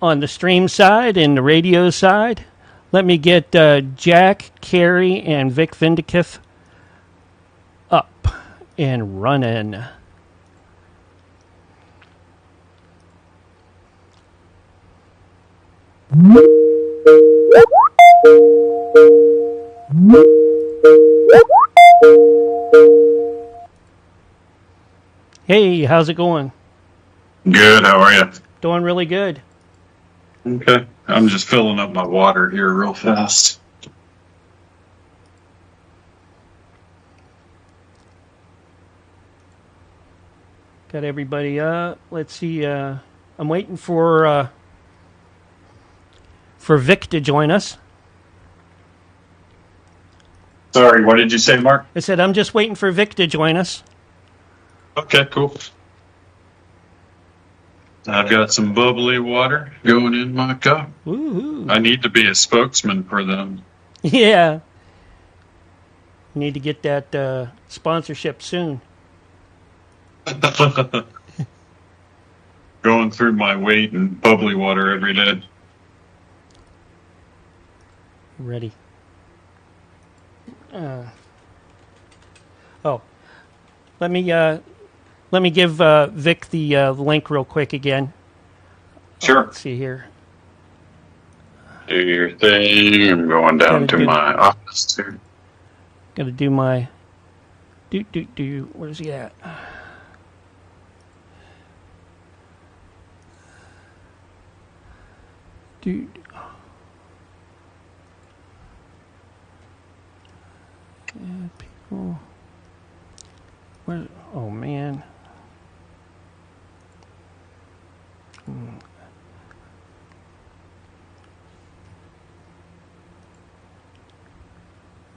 on the stream side and the radio side. Let me get Jack, Carrie, and Vic Vindicith up and running. Hey, how's it going? Good, how are you? Doing really good. Okay, I'm just filling up my water here real fast. Got everybody up. Let's see. I'm waiting for Vic to join us. Sorry, what did you say, Mark? I said I'm just waiting for Vic to join us. Okay, cool. I've got some bubbly water going in my cup. Woo-hoo. I need to be a spokesman for them. Yeah. Need to get that sponsorship soon. Going through my weight in bubbly water every day. Ready. Let me give Vic the link real quick again. Sure. Let's see here. Do your thing. I'm going down to my office here. Got to do my Where's he at? Dude. Yeah, people. Where? Oh man. I'm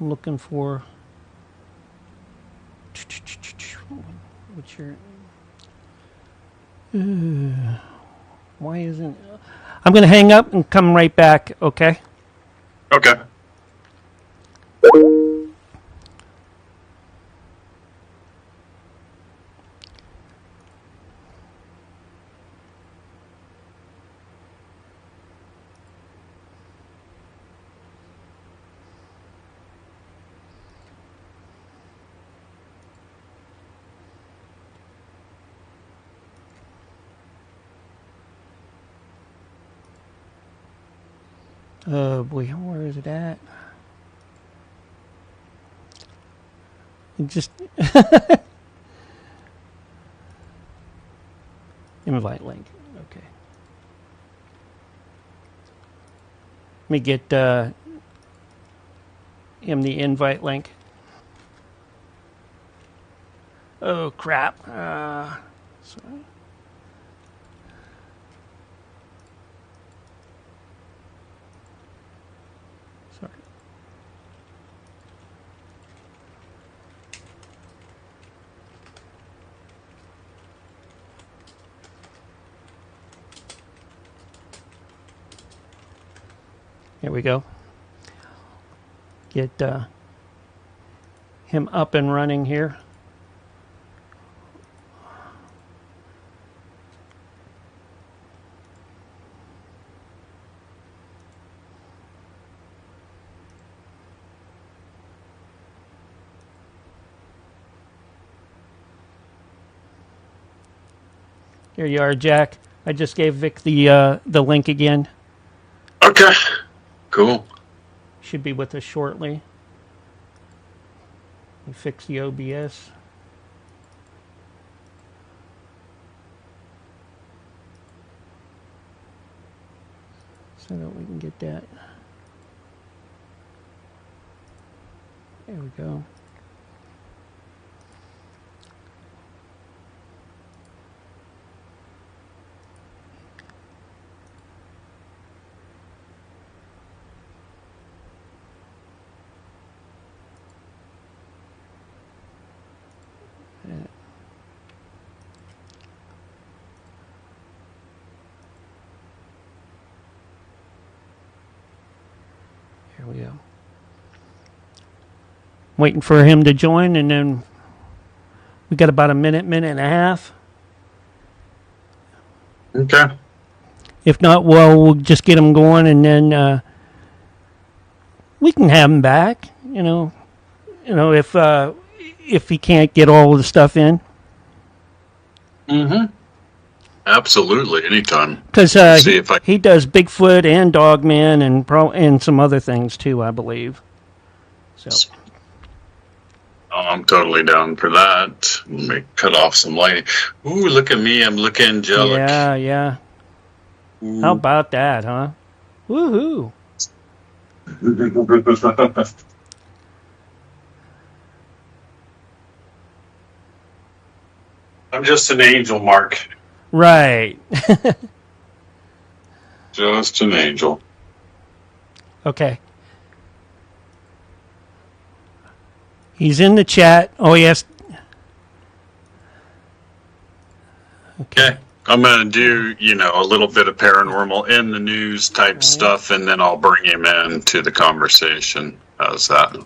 looking for. What's your? Why isn't? I'm going to hang up and come right back. Okay. Okay. Oh boy, where is it at? Just invite link. Okay. Let me get him the invite link. Oh crap. Sorry. Here we go. Get him up and running here. Here you are, Jack. I just gave Vic the link again. Okay. Cool. Should be with us shortly. We fix the OBS. So that we can get that. There we go. Here we go. Waiting for him to join, and then we got about a minute and a half. Okay. If not, well, we'll just get him going, and then we can have him back. If he can't get all of the stuff in. Mm-hmm. Absolutely, anytime. Because he does Bigfoot and Dogman and some other things too, I believe. So. Oh, I'm totally down for that. Let me cut off some lighting. Ooh, look at me. I'm looking angelic. Yeah. Ooh. How about that, huh? Woohoo. I'm just an angel, Mark. Right. Just an angel. Okay. He's in the chat. Oh, yes. Okay. I'm going to do, a little bit of paranormal in the news type stuff, and then I'll bring him into the conversation. How's that?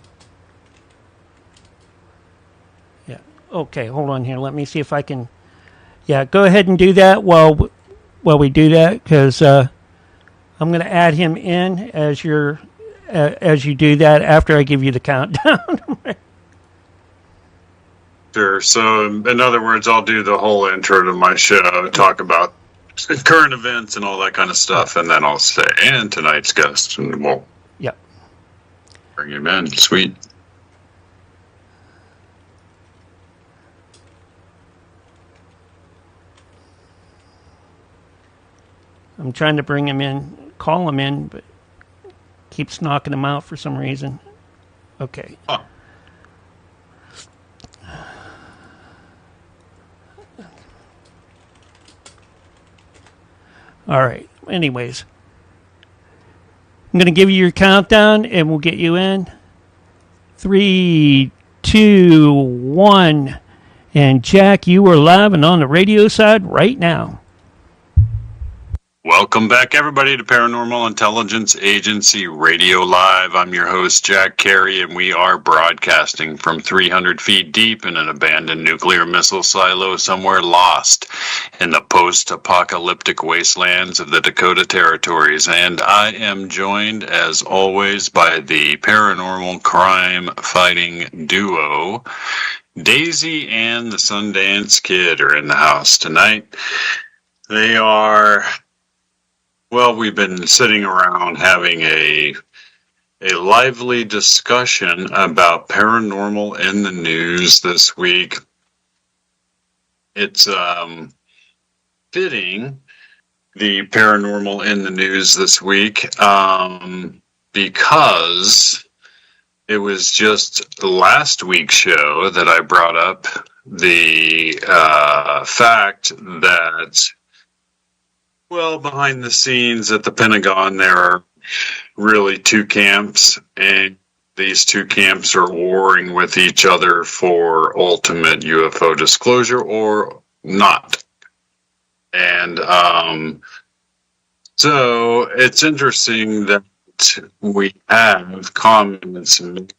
Yeah. Okay, hold on here. Let me see if I can... Yeah, go ahead and do that while we do that, because I'm going to add him in as you do that after I give you the countdown. Sure. So, in other words, I'll do the whole intro to my show, talk about current events and all that kind of stuff, and then I'll say, and tonight's guest, and we'll bring him in. Sweet. I'm trying to bring him in, call him in, but keeps knocking him out for some reason. Okay. Huh. All right. Anyways, I'm going to give you your countdown, and we'll get you in. 3, 2, 1. And Jack, you are live and on the radio side right now. Welcome back, everybody, to Paranormal Intelligence Agency Radio Live. I'm your host, Jack Carey, and we are broadcasting from 300 feet deep in an abandoned nuclear missile silo somewhere lost in the post-apocalyptic wastelands of the Dakota Territories. And I am joined, as always, by the paranormal crime-fighting duo. Daisy and the Sundance Kid are in the house tonight. They are... Well, we've been sitting around having a lively discussion about paranormal in the news this week. It's fitting, the paranormal in the news this week, because it was just last week's show that I brought up the fact that, well, behind the scenes at the Pentagon, there are really two camps, and these two camps are warring with each other for ultimate UFO disclosure or not. And so it's interesting that we have comments made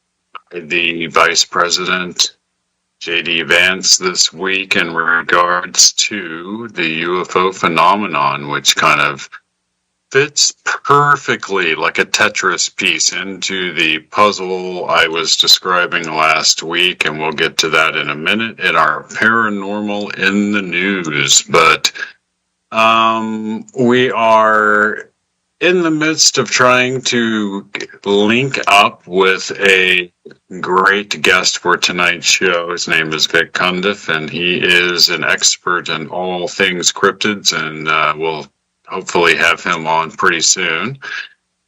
by the Vice President J.D. Vance this week in regards to the UFO phenomenon, which kind of fits perfectly like a Tetris piece into the puzzle I was describing last week, and we'll get to that in a minute in our paranormal in the news. But we are in the midst of trying to link up with a great guest for tonight's show. His name is Vic Cundiff, and he is an expert in all things cryptids, and we'll hopefully have him on pretty soon.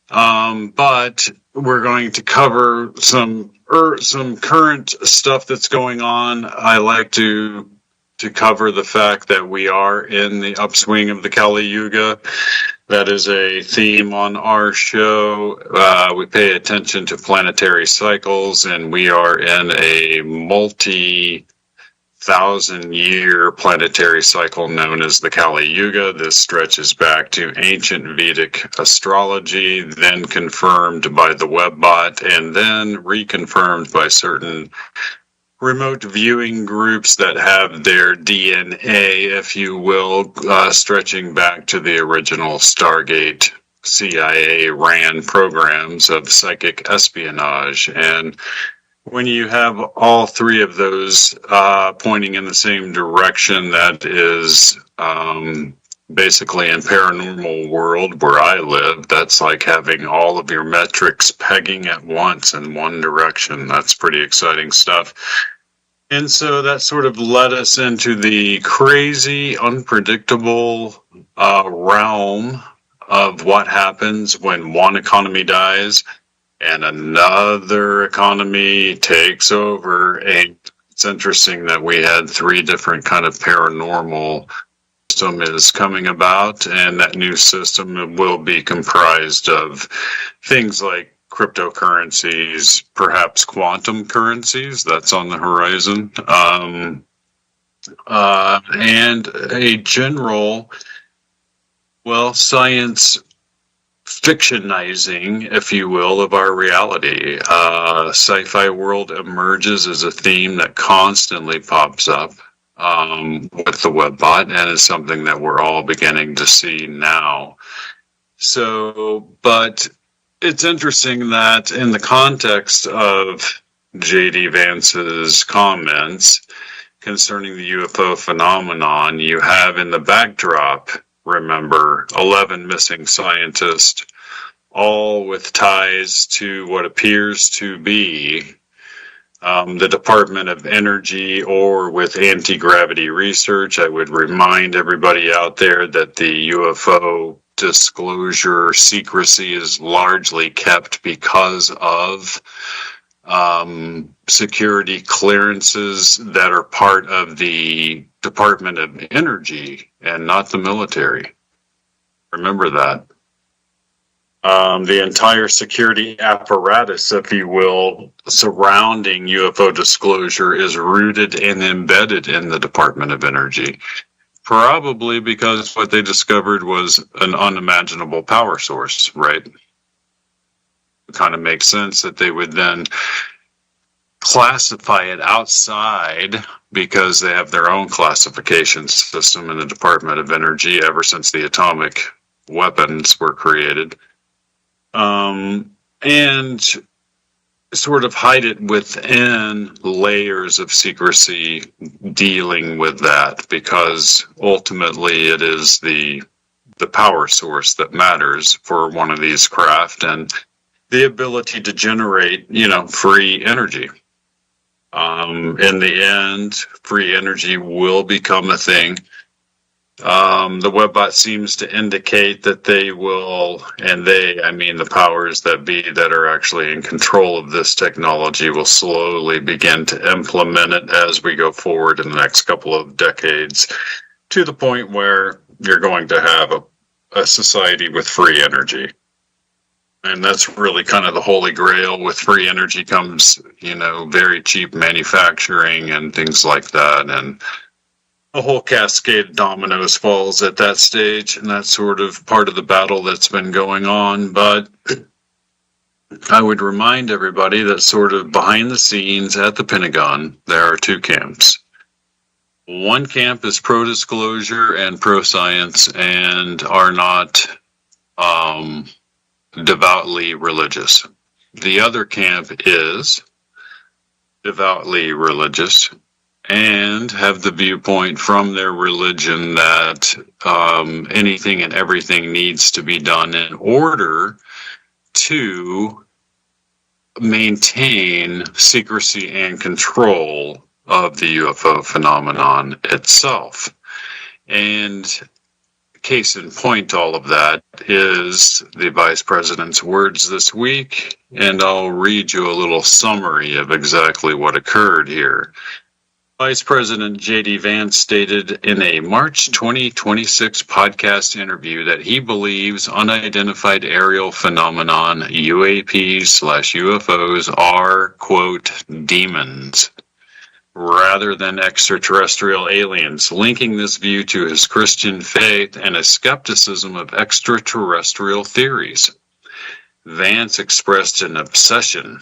But we're going to cover some current stuff that's going on. I like to cover the fact that we are in the upswing of the Kali Yuga. That is a theme on our show. We pay attention to planetary cycles, and we are in a multi-thousand-year planetary cycle known as the Kali Yuga. This stretches back to ancient Vedic astrology, then confirmed by the WWOW, and then reconfirmed by certain remote viewing groups that have their DNA, if you will, stretching back to the original Stargate CIA ran programs of psychic espionage. And when you have all three of those pointing in the same direction, that is basically in paranormal world where I live, that's like having all of your metrics pegging at once in one direction. That's pretty exciting stuff. And so that sort of led us into the crazy, unpredictable realm of what happens when one economy dies and another economy takes over. And it's interesting that we had three different kind of paranormal system is coming about, and that new system will be comprised of things like cryptocurrencies, perhaps quantum currencies. That's on the horizon. And a general, science fictionizing, if you will, of our reality. Sci-fi world emerges as a theme that constantly pops up with the webbot, and is something that we're all beginning to see now. So, but it's interesting that in the context of J.D. Vance's comments concerning the UFO phenomenon, you have in the backdrop, remember, 11 missing scientists, all with ties to what appears to be the Department of Energy or with anti-gravity research. I would remind everybody out there that the UFO disclosure secrecy is largely kept because of security clearances that are part of the Department of Energy and not the military. Remember that. The entire security apparatus, if you will, surrounding UFO disclosure is rooted and embedded in the Department of Energy. Probably because what they discovered was an unimaginable power source, right? It kind of makes sense that they would then classify it outside, because they have their own classification system in the Department of Energy ever since the atomic weapons were created. And sort of hide it within layers of secrecy dealing with that, because ultimately it is the power source that matters for one of these craft, and the ability to generate, free energy. In the end, free energy will become a thing. The webbot seems to indicate that they will, and I mean the powers that be that are actually in control of this technology, will slowly begin to implement it as we go forward in the next couple of decades, to the point where you're going to have a society with free energy. And that's really kind of the holy grail. With free energy comes, very cheap manufacturing and things like that. And a whole cascade of dominoes falls at that stage, and that's sort of part of the battle that's been going on. But I would remind everybody that sort of behind the scenes at the Pentagon, there are two camps. One camp is pro-disclosure and pro-science and are not devoutly religious. The other camp is devoutly religious and have the viewpoint from their religion that anything and everything needs to be done in order to maintain secrecy and control of the UFO phenomenon itself. And case in point, all of that is the Vice President's words this week, and I'll read you a little summary of exactly what occurred here. Vice President J.D. Vance stated in a March 2026 podcast interview that he believes unidentified aerial phenomenon, UAPs/UFOs, are, quote, demons, rather than extraterrestrial aliens, linking this view to his Christian faith and a skepticism of extraterrestrial theories. Vance expressed an obsession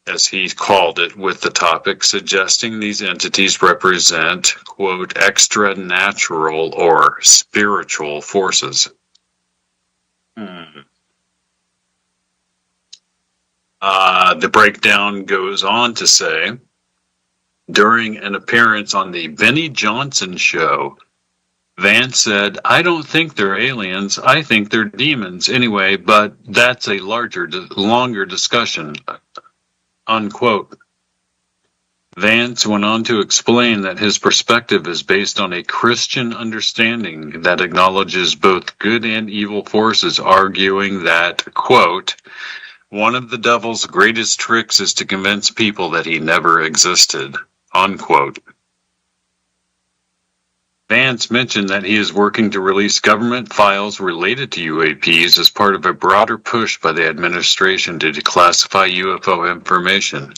as he called it, with the topic, suggesting these entities represent, quote, extra natural or spiritual forces. The breakdown goes on to say, during an appearance on the Benny Johnson show, Vance said, I don't think they're aliens. I think they're demons anyway, but that's a longer discussion, unquote. Vance went on to explain that his perspective is based on a Christian understanding that acknowledges both good and evil forces, arguing that, quote, one of the devil's greatest tricks is to convince people that he never existed, unquote. Vance mentioned that he is working to release government files related to UAPs as part of a broader push by the administration to declassify UFO information.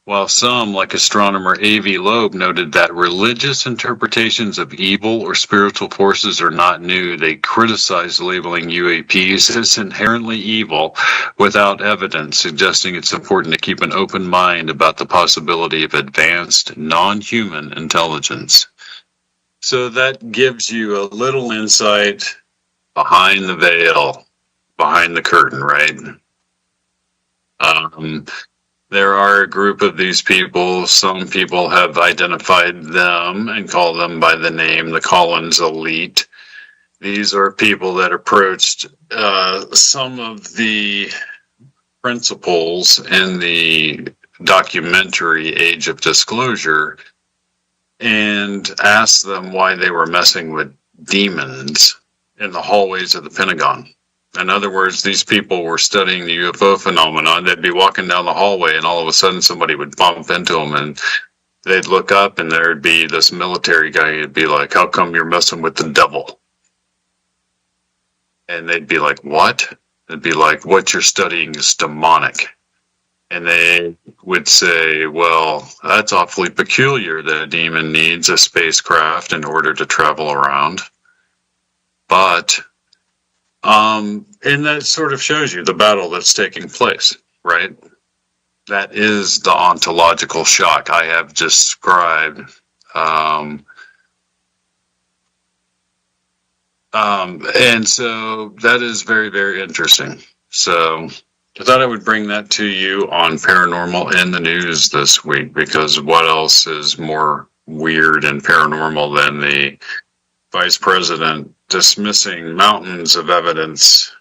While some, like astronomer A.V. Loeb, noted that religious interpretations of evil or spiritual forces are not new, they criticized labeling UAPs as inherently evil without evidence, suggesting it's important to keep an open mind about the possibility of advanced, non-human intelligence. So that gives you a little insight behind the veil, behind the curtain, right? There are a group of these people. Some people have identified them and call them by the name the Collins Elite. These are people that approached some of the principles in the documentary Age of Disclosure and asked them why they were messing with demons in the hallways of the Pentagon. In other words, these people were studying the UFO phenomenon. They'd be walking down the hallway and all of a sudden somebody would bump into them and they'd look up and there'd be this military guy who'd be like, how come you're messing with the devil? And they'd be like, what? It'd be like, what you're studying is demonic. And they would say, well, that's awfully peculiar that a demon needs a spacecraft in order to travel around. But and that sort of shows you the battle that's taking place, right? That is the ontological shock I have described. And so that is very, very interesting. So I thought I would bring that to you on Paranormal in the News this week, because what else is more weird and paranormal than the Vice President dismissing mountains of evidence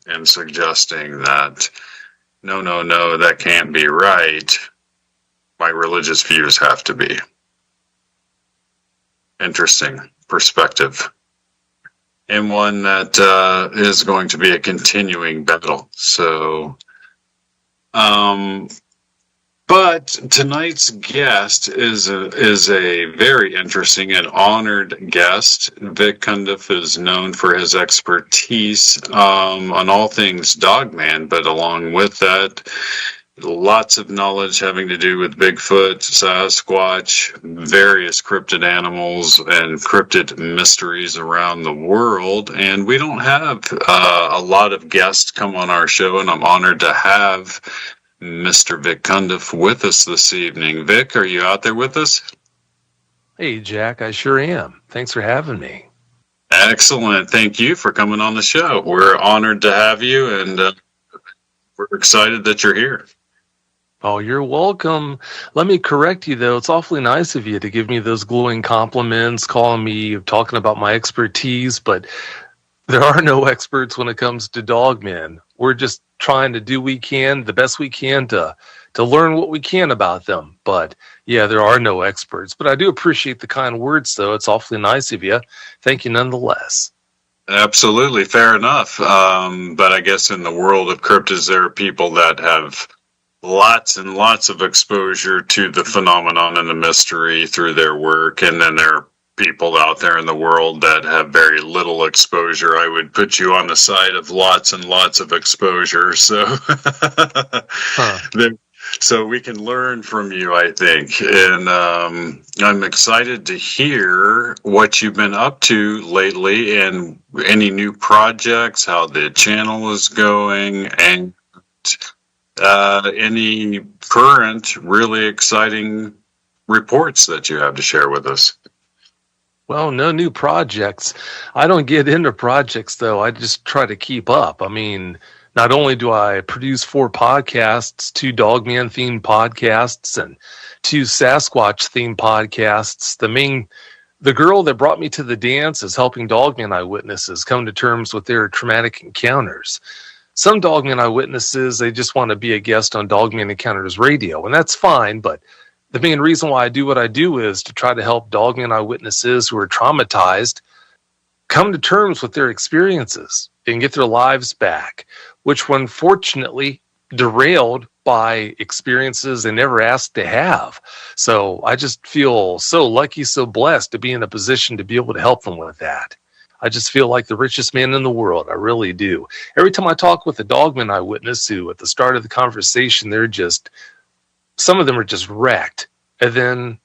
and suggesting that, no, that can't be right. My religious views have to be. Interesting perspective. And one that is going to be a continuing battle. So, but tonight's guest is a very interesting and honored guest. Vic Cundiff is known for his expertise on all things Dogman, but along with that, lots of knowledge having to do with Bigfoot, Sasquatch, various cryptid animals, and cryptid mysteries around the world. And we don't have a lot of guests come on our show, and I'm honored to have Mr. Vic Cundiff with us this evening. Vic, are you out there with us? Hey, Jack, I sure am. Thanks for having me. Excellent. Thank you for coming on the show. We're honored to have you, and we're excited that you're here. Oh, you're welcome. Let me correct you, though. It's awfully nice of you to give me those glowing compliments, calling me, talking about my expertise, but there are no experts when it comes to dogmen. We're just trying to do the best we can to learn what we can about them. But yeah, there are no experts. But I do appreciate the kind words, though. It's awfully nice of you. Thank you nonetheless. Absolutely, fair enough. But I guess in the world of cryptids, there are people that have lots and lots of exposure to the phenomenon and the mystery through their work, and then there are people out there in the world that have very little exposure. I would put you on the side of lots and lots of exposure, so so we can learn from you, I think. And I'm excited to hear what you've been up to lately and any new projects, how the channel is going, and any current, really exciting reports that you have to share with us? Well, no new projects. I don't get into projects, though. I just try to keep up. I mean, not only do I produce 4 podcasts, 2 Dogman themed podcasts and 2 Sasquatch themed podcasts. The girl that brought me to the dance is helping Dogman eyewitnesses come to terms with their traumatic encounters. Some Dogman eyewitnesses, they just want to be a guest on Dogman Encounters Radio, and that's fine, but the main reason why I do what I do is to try to help Dogman eyewitnesses who are traumatized come to terms with their experiences and get their lives back, which were unfortunately derailed by experiences they never asked to have. So I just feel so lucky, so blessed to be in a position to be able to help them with that. I just feel like the richest man in the world. I really do. Every time I talk with a Dogman eyewitness who at the start of the conversation, some of them are just wrecked. And then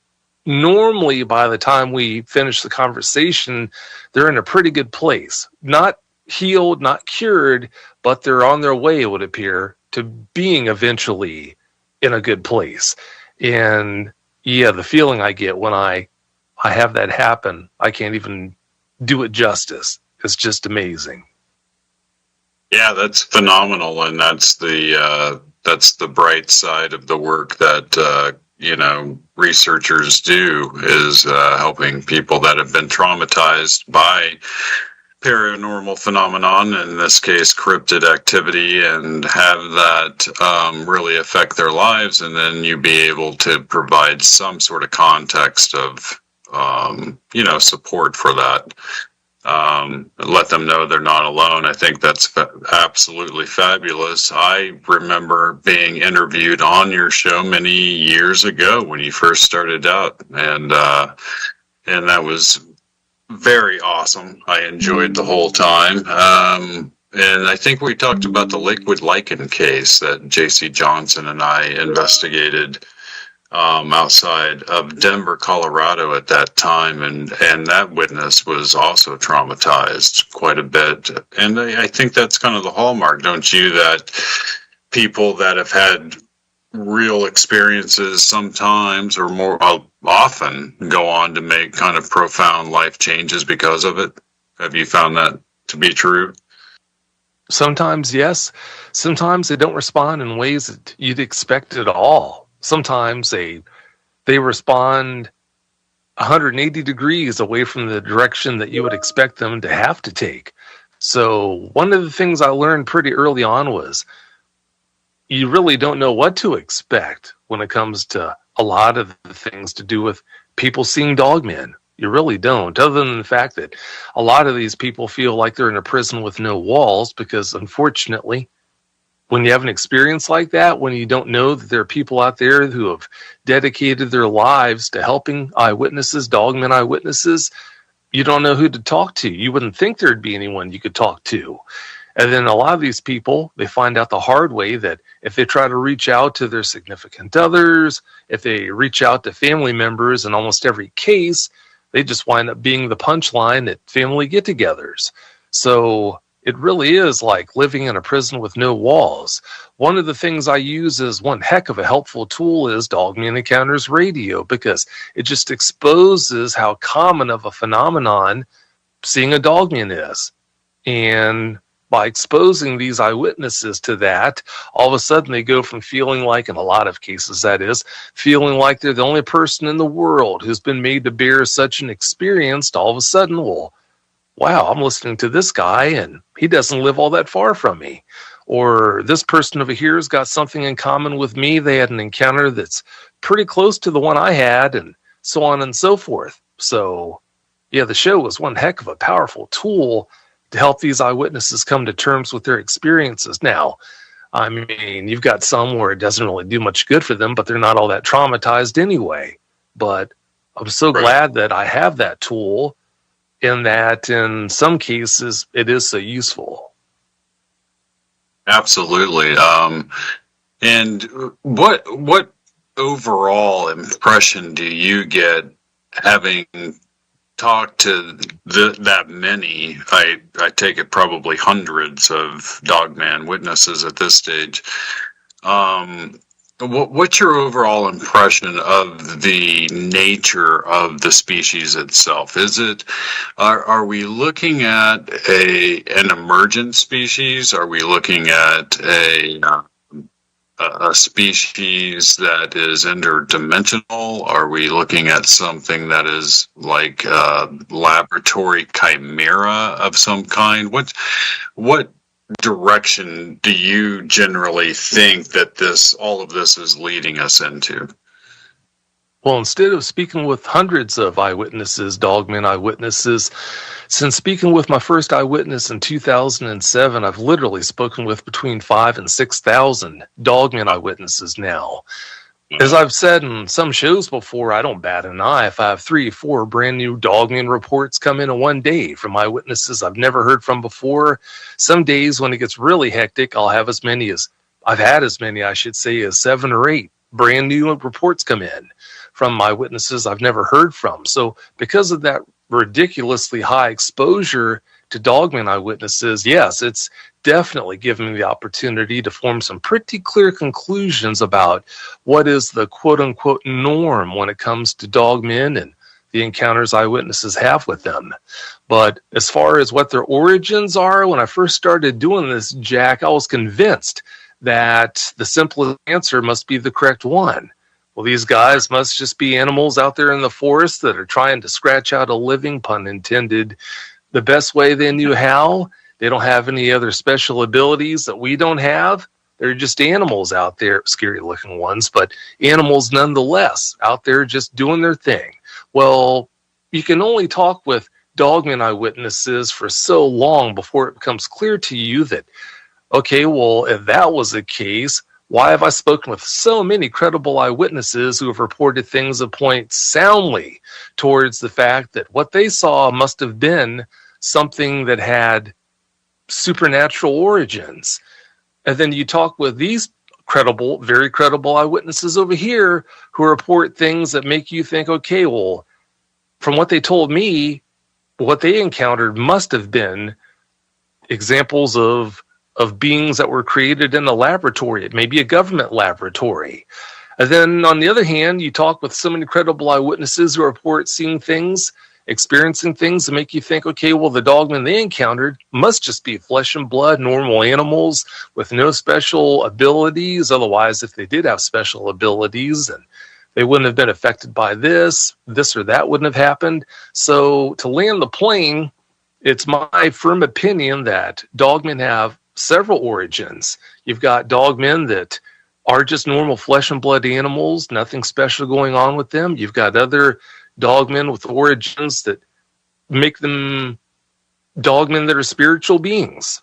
normally by the time we finish the conversation, they're in a pretty good place. Not healed, not cured, but they're on their way, it would appear, to being eventually in a good place. And yeah, the feeling I get when I have that happen, I can't even do it justice. It's just amazing. Yeah, that's phenomenal, and that's the bright side of the work that researchers do, is helping people that have been traumatized by paranormal phenomenon, in this case cryptid activity, and have that really affect their lives, and then you be able to provide some sort of context of support for that. Let them know they're not alone. I think that's absolutely fabulous. I remember being interviewed on your show many years ago when you first started out, and that was very awesome. I enjoyed the whole time. And I think we talked about the liquid lichen case that J.C. Johnson and I investigated outside of Denver, Colorado at that time, and that witness was also traumatized quite a bit. And I think that's kind of the hallmark, don't you, that people that have had real experiences sometimes or more often go on to make kind of profound life changes because of it. Have you found that to be true? Sometimes, yes. Sometimes they don't respond in ways that you'd expect at all. Sometimes they respond 180 degrees away from the direction that you would expect them to have to take. So one of the things I learned pretty early on was you really don't know what to expect when it comes to a lot of the things to do with people seeing dogmen. You really don't, other than the fact that a lot of these people feel like they're in a prison with no walls, because unfortunately, when you have an experience like that, when you don't know that there are people out there who have dedicated their lives to helping eyewitnesses, dogmen eyewitnesses, you don't know who to talk to. You wouldn't think there'd be anyone you could talk to. And then a lot of these people, they find out the hard way that if they try to reach out to their significant others, if they reach out to family members, in almost every case, they just wind up being the punchline at family get-togethers. So it really is like living in a prison with no walls. One of the things I use as one heck of a helpful tool is Dogman Encounters Radio, because it just exposes how common of a phenomenon seeing a dogman is. And by exposing these eyewitnesses to that, all of a sudden they go from feeling like, in a lot of cases that is, feeling like they're the only person in the world who's been made to bear such an experience, to all of a sudden, well, wow, I'm listening to this guy and he doesn't live all that far from me. Or this person over here has got something in common with me. They had an encounter that's pretty close to the one I had, and so on and so forth. So, yeah, the show was one heck of a powerful tool to help these eyewitnesses come to terms with their experiences. Now, I mean, you've got some where it doesn't really do much good for them, but they're not all that traumatized anyway. But I'm so glad that I have that tool, in that in some cases it is so useful. Absolutely. And what overall impression do you get having talked to that many, I take it probably hundreds of dogman witnesses at this stage? What's your overall impression of the nature of the species itself? Are we looking at an emergent species? Are we looking at a species that is interdimensional? Are we looking at something that is like a laboratory chimera of some kind? What direction do you generally think that all of this is leading us into? Well, instead of speaking with hundreds of eyewitnesses, dogmen eyewitnesses, since speaking with my first eyewitness in 2007, I've literally spoken with between 5,000 and 6,000 dogmen eyewitnesses now. As I've said in some shows before, I don't bat an eye if I have 3 or 4 brand new dogman reports come in one day from eyewitnesses I've never heard from before. Some days when it gets really hectic, I've had as many, I should say, as 7 or 8 brand new reports come in from eyewitnesses I've never heard from. So because of that ridiculously high exposure to dogman eyewitnesses, yes, it's definitely given me the opportunity to form some pretty clear conclusions about what is the quote-unquote norm when it comes to dogmen and the encounters eyewitnesses have with them. But as far as what their origins are, when I first started doing this, Jack, I was convinced that the simplest answer must be the correct one. Well, these guys must just be animals out there in the forest that are trying to scratch out a living, pun intended, the best way they knew how. They don't have any other special abilities that we don't have. They're just animals out there, scary looking ones, but animals nonetheless, out there just doing their thing. Well, you can only talk with dogman eyewitnesses for so long before it becomes clear to you that, okay, well, if that was the case, why have I spoken with so many credible eyewitnesses who have reported things that point soundly towards the fact that what they saw must have been something that had supernatural origins? And then you talk with these credible, very credible eyewitnesses over here who report things that make you think, okay, well, from what they told me, what they encountered must have been examples of beings that were created in a laboratory. It may be a government laboratory. And then on the other hand, you talk with so many credible eyewitnesses who report seeing things, experiencing things that make you think, okay, well, the dogmen they encountered must just be flesh and blood, normal animals with no special abilities. Otherwise, if they did have special abilities, and they wouldn't have been affected by this or that wouldn't have happened. So to land the plane, it's my firm opinion that dogmen have several origins. You've got dogmen that are just normal flesh and blood animals, nothing special going on with them. You've got other dogmen with origins that make them dogmen that are spiritual beings.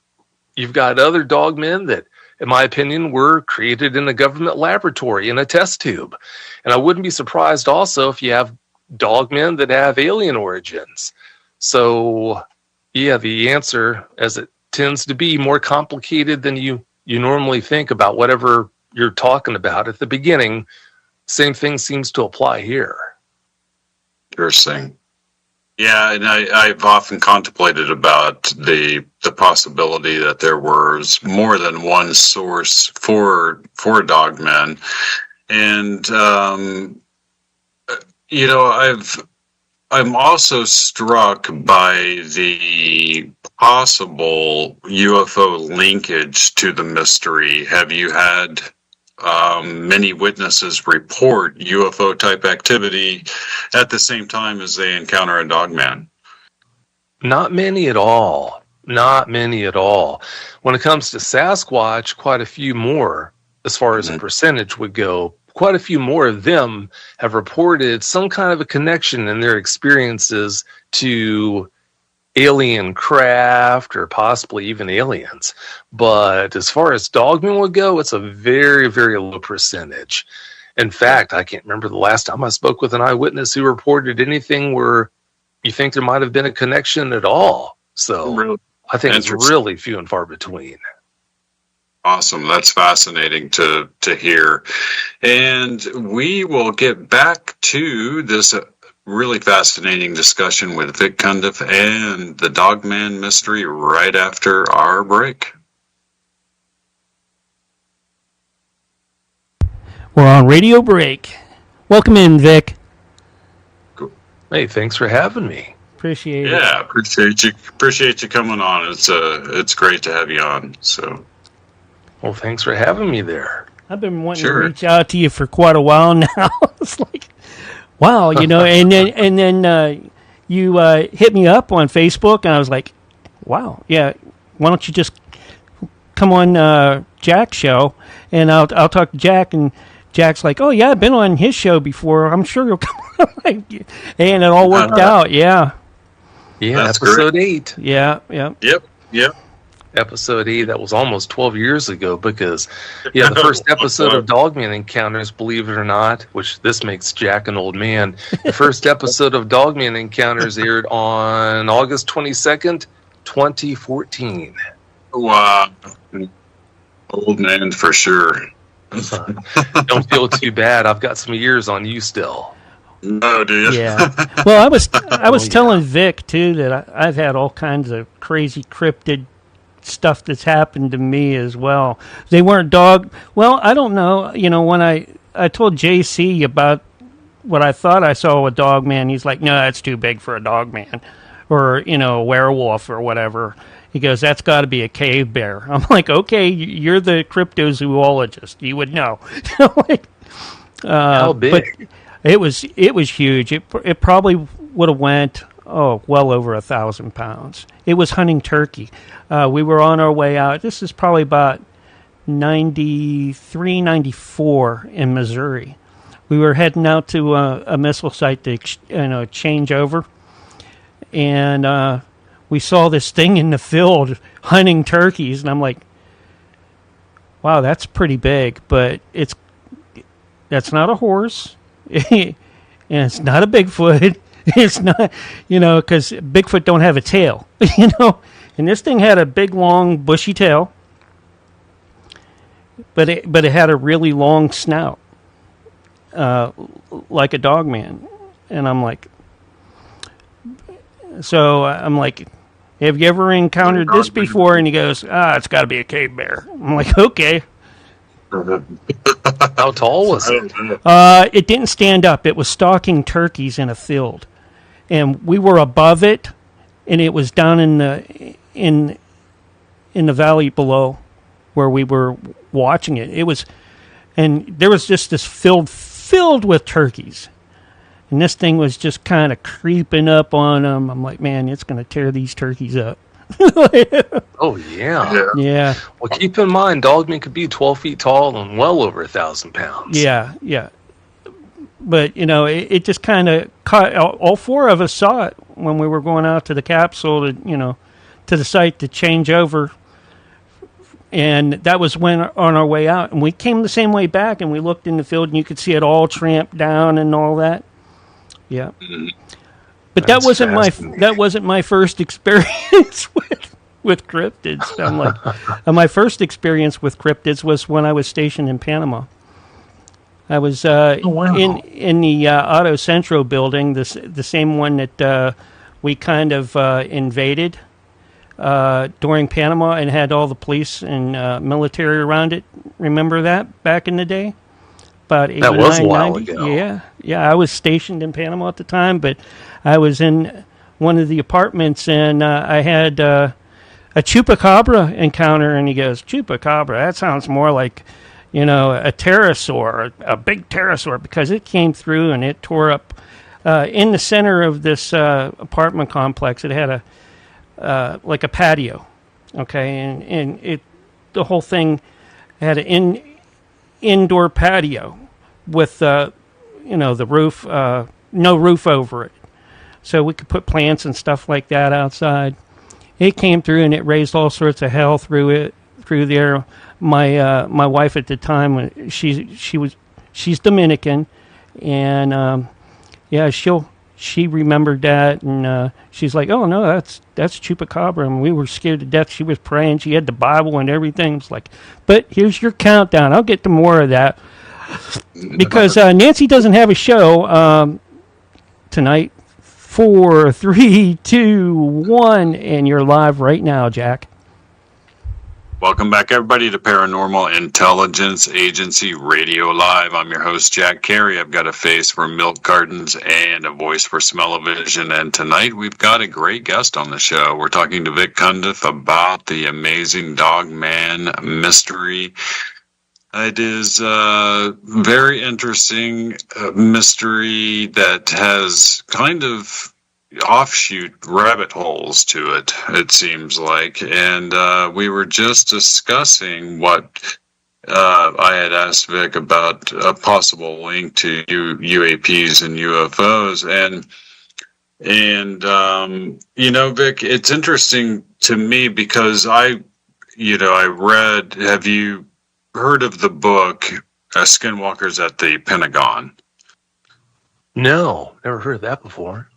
You've got other dogmen that, in my opinion, were created in a government laboratory in a test tube. And I wouldn't be surprised also if you have dogmen that have alien origins. So, yeah, the answer, as it tends to be more complicated than you normally think about whatever you're talking about at the beginning, same thing seems to apply here. Interesting. Yeah, and I've often contemplated about the possibility that there was more than one source for dogmen, and I'm also struck by the possible UFO linkage to the mystery. Have you had many witnesses report UFO type activity at the same time as they encounter a dogman? Not many at all. Not many at all. When it comes to Sasquatch, quite a few more, as far as a percentage would go. Quite a few more of them have reported some kind of a connection in their experiences to alien craft or possibly even aliens. But as far as dogmen would go, it's a very, very low percentage. In fact, I can't remember the last time I spoke with an eyewitness who reported anything where you think there might have been a connection at all. So I think it's really few and far between. Awesome. That's fascinating to hear. And we will get back to this really fascinating discussion with Vic Cundiff and the Dogman mystery right after our break. We're on radio break. Welcome in, Vic. Cool. Hey, thanks for having me. Appreciate it. Yeah, appreciate you coming on. It's great to have you on. So, Well, thanks for having me there. I've been wanting Sure. to reach out to you for quite a while now. It's like, wow, and then you hit me up on Facebook, and I was like, wow, yeah, why don't you just come on Jack's show, and I'll talk to Jack, and Jack's like, oh yeah, I've been on his show before. I'm sure you'll come on. And it all worked out. Yeah. Yeah, That's episode 8. Yeah. yep. Episode 8, that was almost 12 years ago because, the first episode of Dogman Encounters, believe it or not, which this makes Jack an old man, the first episode of Dogman Encounters aired on August 22nd, 2014. Wow, old man for sure. Don't feel too bad. I've got some years on you still. No, do you? Yeah. Well, I was telling Vic too that I've had all kinds of crazy cryptid stuff that's happened to me as well. They weren't well, I don't know. When I told JC about what I thought I saw with Dogman, he's like, no, that's too big for a Dogman, or a werewolf or whatever. He goes, that's got to be a cave bear. I'm like, okay, you're the cryptozoologist, you would know. How big? But it was huge. It probably would have went well over 1,000 pounds. It was hunting turkey. We were on our way out. This is probably about 93, 94 in Missouri. We were heading out to a missile site to change over, and we saw this thing in the field hunting turkeys, and I'm like, wow, that's pretty big, but that's not a horse, and it's not a Bigfoot. It's not, because Bigfoot don't have a tail, and this thing had a big, long, bushy tail, but it had a really long snout, like a dogman, and I'm like, have you ever encountered this before? And he goes, it's got to be a cave bear. I'm like, okay. How tall was it? It didn't stand up. It was stalking turkeys in a field, and we were above it, and it was down in the valley below where we were watching it. And there was just this field filled with turkeys. And this thing was just kind of creeping up on them. I'm like, man, it's going to tear these turkeys up. Oh, yeah. Yeah. Well, keep in mind, Dogman could be 12 feet tall and well over 1,000 pounds. Yeah. But, it just kind of caught. All four of us saw it when we were going out to the capsule, to the site to change over. And that was when on our way out. And we came the same way back, and we looked in the field, and you could see it all tramped down and all that. Yeah, but that wasn't my first experience with cryptids. I'm like, my first experience with cryptids was when I was stationed in Panama. I was in the Auto Centro building, the same one that we kind of invaded during Panama and had all the police and military around it. Remember that back in the day? About 8 that or was 9, a while 90. ago. Yeah. I was stationed in Panama at the time, but I was in one of the apartments, and I had a chupacabra encounter, and he goes, chupacabra, that sounds more like, a pterosaur, a big pterosaur, because it came through and it tore up in the center of this apartment complex. It had like a patio, okay, and the whole thing had an indoor patio with the roof, no roof over it, so we could put plants and stuff like that outside. It came through and it raised all sorts of hell through there. My wife at the time, she's Dominican, and she remembered that, and she's like, oh no, that's chupacabra, and we were scared to death. She was praying, she had the Bible and everything. It's like, but here's your countdown. I'll get to more of that because Nancy doesn't have a show tonight. 4, 3, 2, 1, and you're live right now, Jack. Welcome back, everybody, to Paranormal Intelligence Agency Radio Live. I'm your host, Jack Carey. I've got a face for milk cartons and a voice for smell-o-vision. And tonight we've got a great guest on the show. We're talking to Vic Cundiff about the amazing Dogman mystery. It is a very interesting mystery that has kind of offshoot rabbit holes to it, it seems like. And we were just discussing what I had asked Vic about a possible link to UAPs and UFOs. And Vic, it's interesting to me because I read, have you heard of the book Skinwalkers at the Pentagon? No, never heard of that before.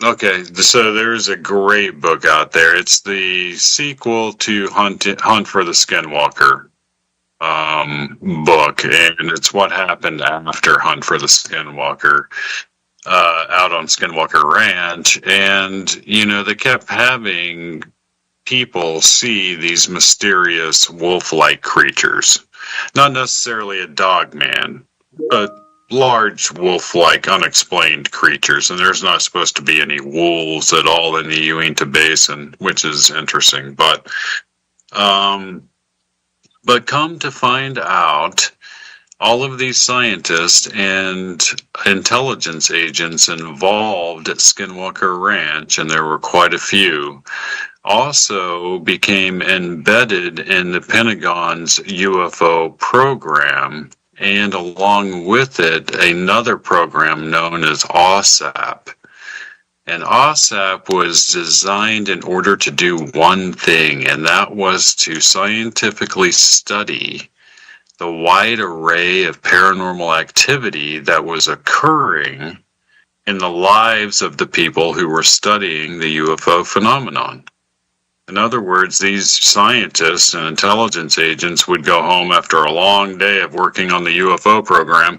Okay, so there's a great book out there. It's the sequel to Hunt for the Skinwalker book, and it's what happened after Hunt for the Skinwalker out on Skinwalker Ranch. And, they kept having people see these mysterious wolf-like creatures. Not necessarily a dog man, but large wolf-like unexplained creatures, and there's not supposed to be any wolves at all in the Uinta Basin, which is interesting. But come to find out, all of these scientists and intelligence agents involved at Skinwalker Ranch, and there were quite a few, also became embedded in the Pentagon's UFO program, and along with it, another program known as OSAP. And OSAP was designed in order to do one thing, and that was to scientifically study the wide array of paranormal activity that was occurring in the lives of the people who were studying the UFO phenomenon. In other words, these scientists and intelligence agents would go home after a long day of working on the UFO program,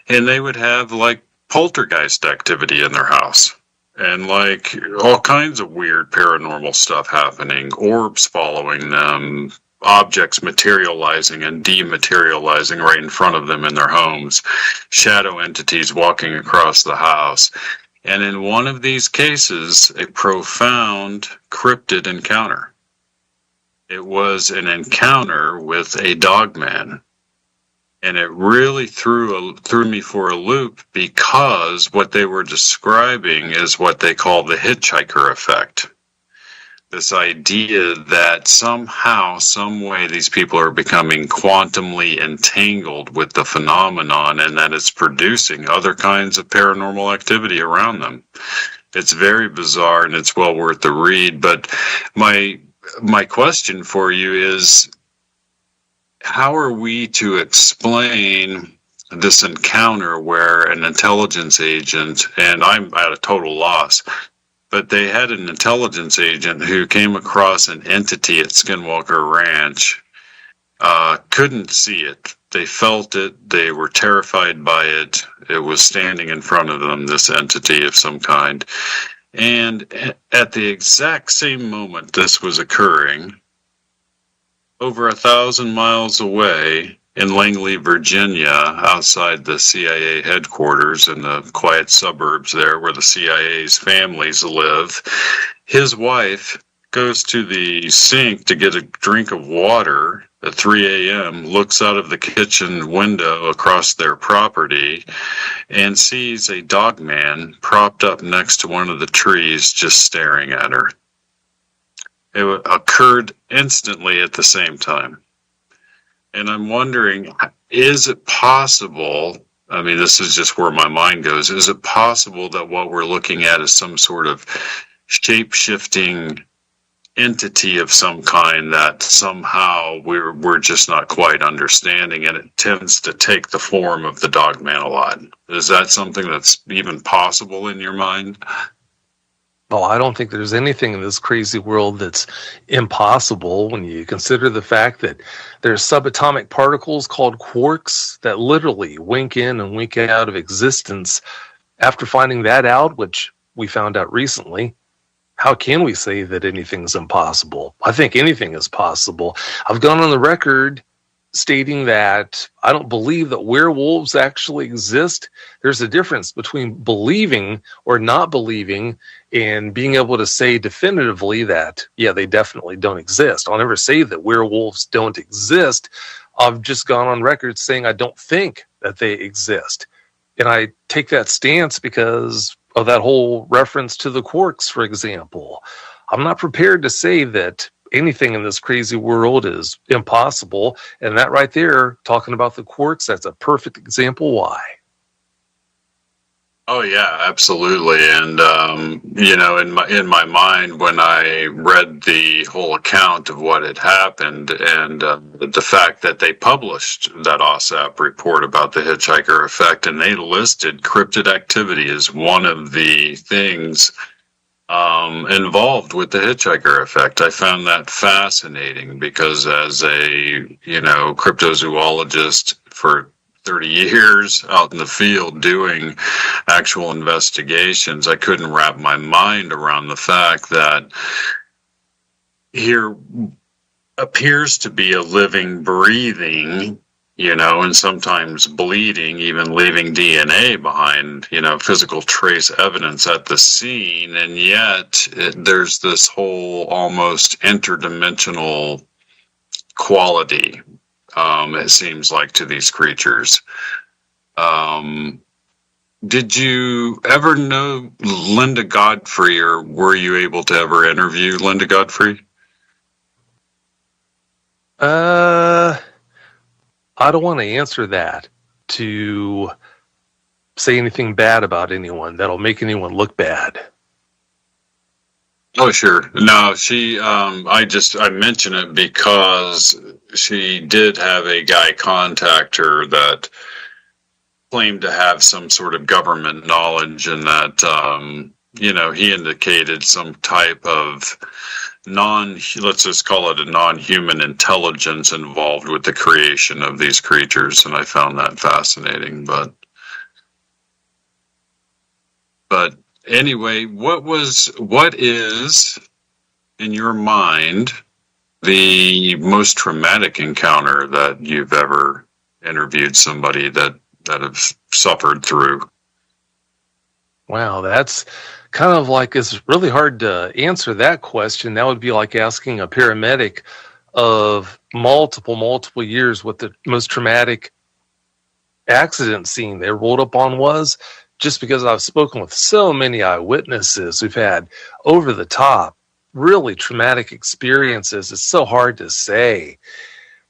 and they would have like poltergeist activity in their house and like all kinds of weird paranormal stuff happening, orbs following them, objects materializing and dematerializing right in front of them in their homes, shadow entities walking across the house. And in one of these cases, a profound cryptid encounter. It was an encounter with a dogman. And it really threw me for a loop, because what they were describing is what they call the hitchhiker effect. This idea that somehow, some way, these people are becoming quantumly entangled with the phenomenon, and that it's producing other kinds of paranormal activity around them. It's very bizarre, and it's well worth the read. But my question for you is, how are we to explain this encounter where an intelligence agent, and I'm at a total loss, but they had an intelligence agent who came across an entity at Skinwalker Ranch, couldn't see it. They felt it. They were terrified by it. It was standing in front of them, this entity of some kind. And at the exact same moment this was occurring, over 1,000 miles away in Langley, Virginia, outside the CIA headquarters in the quiet suburbs there where the CIA's families live, his wife goes to the sink to get a drink of water at 3 a.m., looks out of the kitchen window across their property, and sees a dogman propped up next to one of the trees just staring at her. It occurred instantly at the same time. And I'm wondering, is it possible, I mean, this is just where my mind goes, is it possible that what we're looking at is some sort of shape-shifting entity of some kind that somehow we're just not quite understanding, and it tends to take the form of the dogman a lot? Is that something that's even possible in your mind? Well, I don't think there's anything in this crazy world that's impossible when you consider the fact that there's subatomic particles called quarks that literally wink in and wink out of existence. After finding that out, which we found out recently, how can we say that anything's impossible? I think anything is possible. I've gone on the record stating that I don't believe that werewolves actually exist. There's a difference between believing or not believing and being able to say definitively that, yeah, they definitely don't exist. I'll never say that werewolves don't exist. I've just gone on record saying I don't think that they exist. And I take that stance because of that whole reference to the quarks, for example. I'm not prepared to say that anything in this crazy world is impossible. And that right there, talking about the quarks, that's a perfect example why. Oh yeah, absolutely. And in my mind, when I read the whole account of what had happened, and the fact that they published that OSAP report about the hitchhiker effect, and they listed cryptid activity as one of the things involved with the hitchhiker effect, I found that fascinating, because as a cryptozoologist for 30 years out in the field doing actual investigations, I couldn't wrap my mind around the fact that here appears to be a living, breathing, and sometimes bleeding, even leaving DNA behind, physical trace evidence at the scene. And yet there's this whole almost interdimensional quality, it seems like, to these creatures. Did you ever know Linda Godfrey, or were you able to ever interview Linda Godfrey? I don't want to answer that to say anything bad about anyone that'll make anyone look bad. Oh, sure. No, I mention it because she did have a guy contact her that claimed to have some sort of government knowledge, and that, he indicated some type of let's just call it a non-human intelligence involved with the creation of these creatures. And I found that fascinating, but anyway, what is, in your mind, the most traumatic encounter that you've ever interviewed somebody that have suffered through? Wow, that's kind of like, it's really hard to answer that question. That would be like asking a paramedic of multiple years what the most traumatic accident scene they rolled up on was. Just because I've spoken with so many eyewitnesses who've had over the top, really traumatic experiences, it's so hard to say.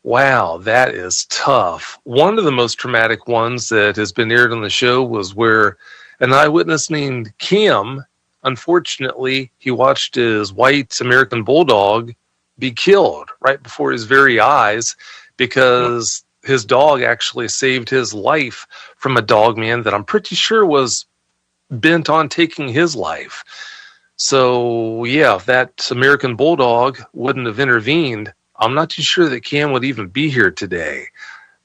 Wow, that is tough. One of the most traumatic ones that has been aired on the show was where an eyewitness named Kim, unfortunately, he watched his white American bulldog be killed right before his very eyes because his dog actually saved his life from a dog man that I'm pretty sure was bent on taking his life. So, yeah, if that American bulldog wouldn't have intervened, I'm not too sure that Cam would even be here today.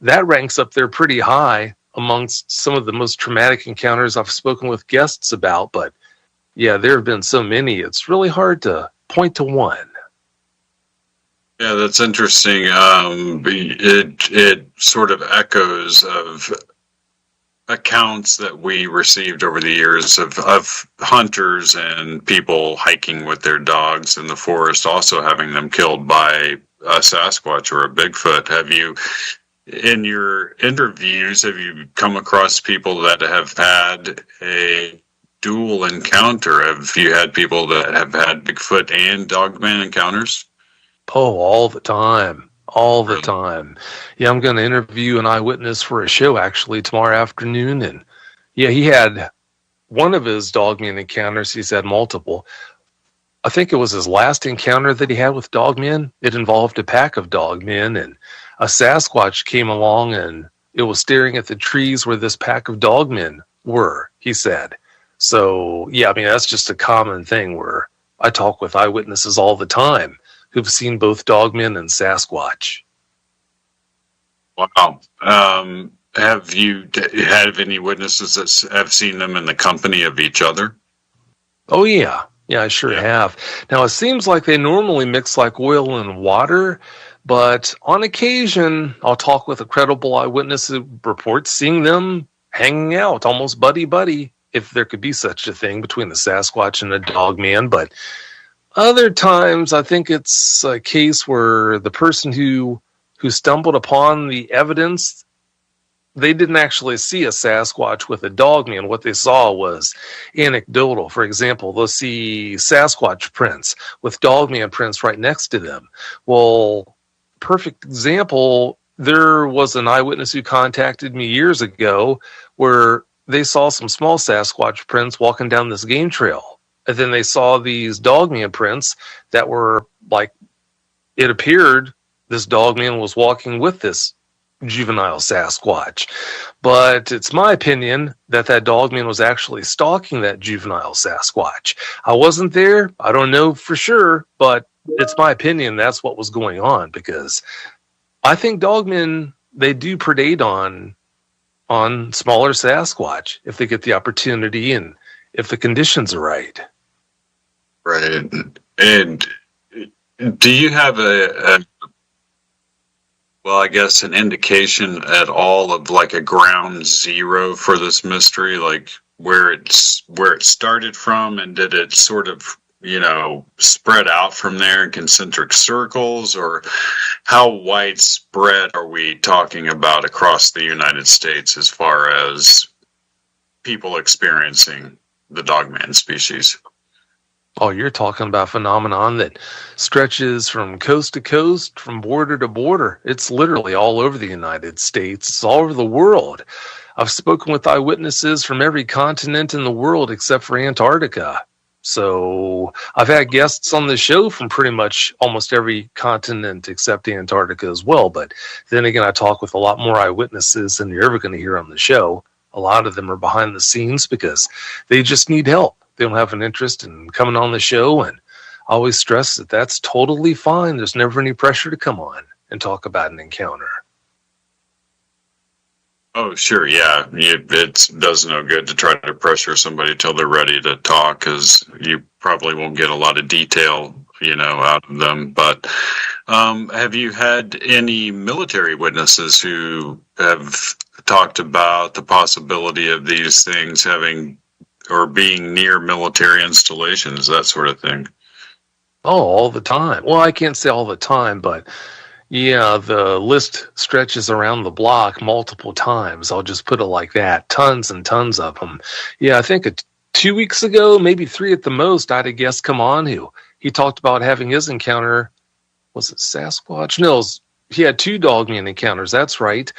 That ranks up there pretty high amongst some of the most traumatic encounters I've spoken with guests about. But, yeah, there have been so many, it's really hard to point to one. Yeah, that's interesting. It sort of echoes of accounts that we received over the years of hunters and people hiking with their dogs in the forest, also having them killed by a Sasquatch or a Bigfoot. Have you, in your interviews, have you come across people that have had a dual encounter? Have you had people that have had Bigfoot and Dogman encounters? Oh, all the time. All the time. Yeah, I'm going to interview an eyewitness for a show actually tomorrow afternoon. And yeah, he had one of his dogman encounters. He's had multiple. I think it was his last encounter that he had with dogmen. It involved a pack of dogmen, and a Sasquatch came along and it was staring at the trees where this pack of dogmen were, he said. So, yeah, I mean, that's just a common thing where I talk with eyewitnesses all the time who've seen both dogmen and Sasquatch. Wow. Have you had any witnesses that have seen them in the company of each other? Oh, yeah. Yeah, I sure have. Now, it seems like they normally mix like oil and water, but on occasion, I'll talk with a credible eyewitness who reports seeing them hanging out, almost buddy-buddy, if there could be such a thing between the Sasquatch and the Dogman. But other times, I think it's a case where the person who stumbled upon the evidence, they didn't actually see a Sasquatch with a Dogman. What they saw was anecdotal. For example, they'll see Sasquatch prints with Dogman prints right next to them. Well, perfect example, there was an eyewitness who contacted me years ago where they saw some small Sasquatch prints walking down this game trail. And then they saw these Dogman prints that were like, it appeared this Dogman was walking with this juvenile Sasquatch. But it's my opinion that Dogman was actually stalking that juvenile Sasquatch. I wasn't there. I don't know for sure, but it's my opinion that's what was going on, because I think Dogmen, they do predate on smaller Sasquatch if they get the opportunity and if the conditions are right. Right. And do you have I guess an indication at all of like a ground zero for this mystery, like where it started from, and did it sort of, spread out from there in concentric circles, or how widespread are we talking about across the United States as far as people experiencing the Dogman species? Oh, you're talking about a phenomenon that stretches from coast to coast, from border to border. It's literally all over the United States. It's all over the world. I've spoken with eyewitnesses from every continent in the world except for Antarctica. So I've had guests on the show from pretty much almost every continent except Antarctica as well. But then again, I talk with a lot more eyewitnesses than you're ever going to hear on the show. A lot of them are behind the scenes because they just need help. They don't have an interest in coming on the show, and I always stress that that's totally fine. There's never any pressure to come on and talk about an encounter. Oh, sure, yeah. It does no good to try to pressure somebody till they're ready to talk, because you probably won't get a lot of detail, out of them. But have you had any military witnesses who have talked about the possibility of these things having or being near military installations, that sort of thing? Oh, all the time. Well, I can't say all the time, but yeah, the list stretches around the block multiple times. I'll just put it like that. Tons and tons of them. Yeah, I think 2 weeks ago, maybe 3 at the most, I had a guest come on who he talked about having his encounter. Was it Sasquatch? No, he had 2 Dogman encounters. That's right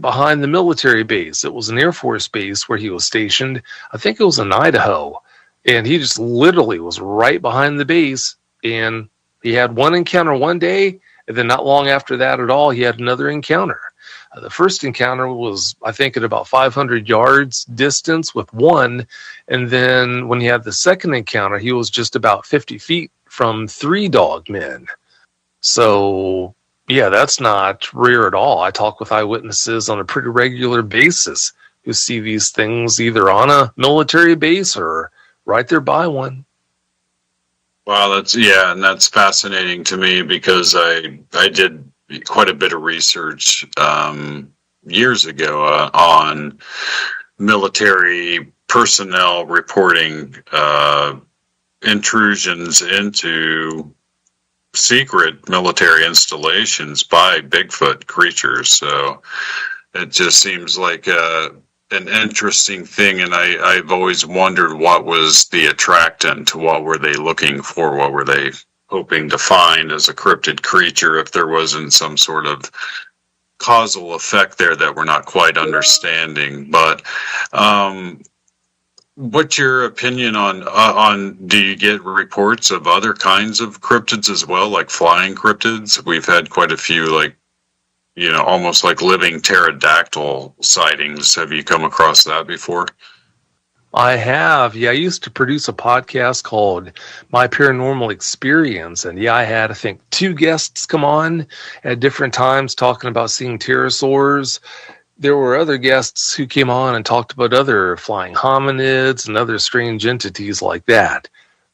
behind the military base. It was an Air Force base where he was stationed. I think it was in Idaho. And he just literally was right behind the base. And he had one encounter one day, and then not long after that at all, he had another encounter. The first encounter was, I think, at about 500 yards distance with one. And then when he had the second encounter, he was just about 50 feet from 3 Dogmen. So yeah, that's not rare at all. I talk with eyewitnesses on a pretty regular basis who see these things either on a military base or right there by one. Wow, that's fascinating to me, because I did quite a bit of research years ago on military personnel reporting intrusions into secret military installations by Bigfoot creatures. So it just seems like an interesting thing, and I've always wondered what was the attractant. What were they looking for? What were they hoping to find as a cryptid creature, if there wasn't some sort of causal effect there that we're not quite understanding? But what's your opinion on do you get reports of other kinds of cryptids as well, like flying cryptids? We've had quite a few, like, almost like living pterodactyl sightings. Have you come across that before? I have. Yeah, I used to produce a podcast called My Paranormal Experience. And yeah, I had, I think, 2 guests come on at different times talking about seeing pterosaurs. There were other guests who came on and talked about other flying hominids and other strange entities like that.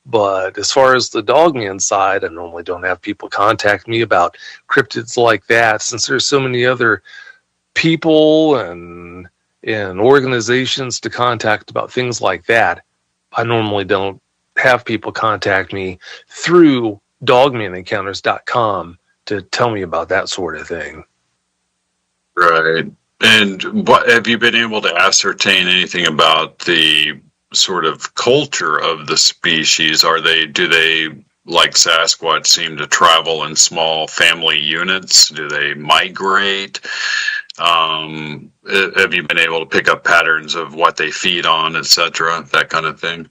But as far as the Dogman side, I normally don't have people contact me about cryptids like that, since there's so many other people and organizations to contact about things like that. I normally don't have people contact me through dogmanencounters.com to tell me about that sort of thing. Right. And what have you been able to ascertain anything about the sort of culture of the species? Do they, like Sasquatch, seem to travel in small family units? Do they migrate? Have you been able to pick up patterns of what they feed on, etc., that kind of thing?